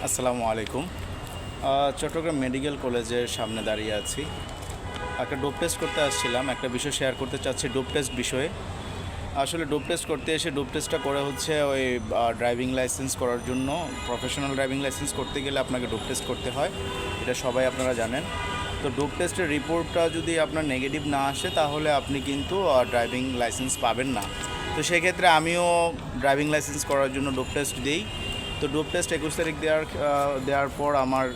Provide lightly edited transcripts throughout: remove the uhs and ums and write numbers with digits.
আসসালামু আলাইকুম। চট্টগ্রাম মেডিকেল কলেজের সামনে দাঁড়িয়ে আছি। একটা ডোপ টেস্ট করতে আসছিলাম। একটা বিষয় শেয়ার করতে চাচ্ছি ডোপ টেস্ট বিষয়ে। আসলে ডোপ টেস্ট করতে এসে ডোপ টেস্টটা করে হচ্ছে ওই ড্রাইভিং লাইসেন্স করার জন্য। প্রফেশনাল ড্রাইভিং লাইসেন্স করতে গেলে আপনাকে ডোপ টেস্ট করতে হয়, এটা সবাই আপনারা জানেন। তো ডোপ টেস্টের রিপোর্টটা যদি আপনার নেগেটিভ না আসে তাহলে আপনি কিন্তু ড্রাইভিং লাইসেন্স পাবেন না। তো সেক্ষেত্রে আমিও ড্রাইভিং লাইসেন্স করার জন্য ডোপ টেস্ট দিই। তো ডোপ টেস্ট 21 তারিখ দেওয়ার পর আমার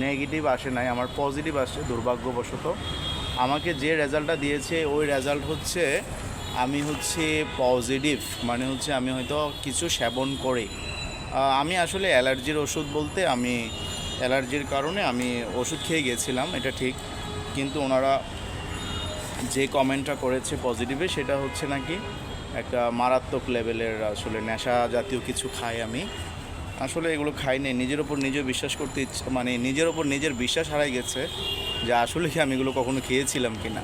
নেগেটিভ আসে নাই, আমার পজিটিভ আসে দুর্ভাগ্যবশত। আমাকে যে রেজাল্টটা দিয়েছে ওই রেজাল্ট হচ্ছে আমি হচ্ছে পজিটিভ, মানে হচ্ছে আমি হয়তো কিছু সেবন করি। আমি আসলে অ্যালার্জির ওষুধ বলতে আমি অ্যালার্জির কারণে আমি ওষুধ খেয়ে গিয়েছিলাম, এটা ঠিক। কিন্তু ওনারা যে কমেন্টটা করেছে পজিটিভে সেটা হচ্ছে নাকি একটা মারাত্মক লেভেলের আসলে নেশা জাতীয় কিছু খাই আমি। আসলে এগুলো খাই নাই, নিজের ওপর নিজে বিশ্বাস করতে মানে নিজের ওপর নিজের বিশ্বাস হারাই গেছে যে আসলে কি আমি এগুলো কখনো খেয়েছিলাম কি না।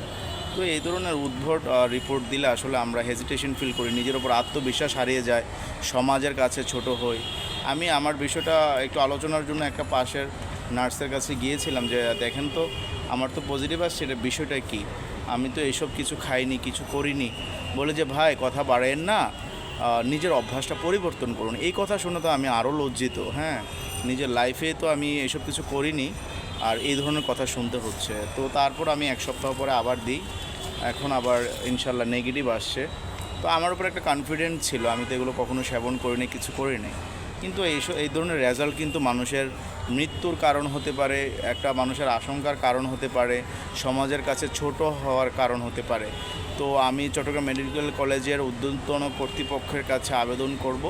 তো এই ধরনের উদ্ভট রিপোর্ট দিলে আসলে আমরা হেজিটেশন ফিল করি, নিজের ওপর আত্মবিশ্বাস হারিয়ে যায়, সমাজের কাছে ছোট হই। আমি আমার বিষয়টা একটু আলোচনার জন্য একটা পাশের নার্সের কাছে গিয়েছিলাম যে দেখেন তো আমার তো পজিটিভ আসছে, এটা বিষয়টা কি, আমি তো এইসব কিছু খাইনি, কিছু করিনি। বলে যে ভাই কথা বাড়ায়েন না, নিজের অভ্যাসটা পরিবর্তন করুন। এই কথা শুনে তো আমি আরও লজ্জিত। হ্যাঁ, নিজের লাইফে তো আমি এসব কিছু করিনি, আর এই ধরনের কথা শুনতে হচ্ছে। তো তারপর আমি এক সপ্তাহ পরে আবার দিই, এখন আবার ইনশাল্লাহ নেগেটিভ আসছে। তো আমার উপর একটা কনফিডেন্স ছিল, আমি তো এগুলো কখনো সেবন করিনি, কিছু করিনি। কিন্তু এই ধরনের রেজাল্ট কিন্তু মানুষের মৃত্যুর কারণ হতে পারে, একটা মানুষের আশঙ্কার কারণ হতে পারে, সমাজের কাছে ছোট হওয়ার কারণ হতে পারে। তো আমি চট্টগ্রাম মেডিকেল কলেজের ঊর্ধ্বতন কর্তৃপক্ষের কাছে আবেদন করব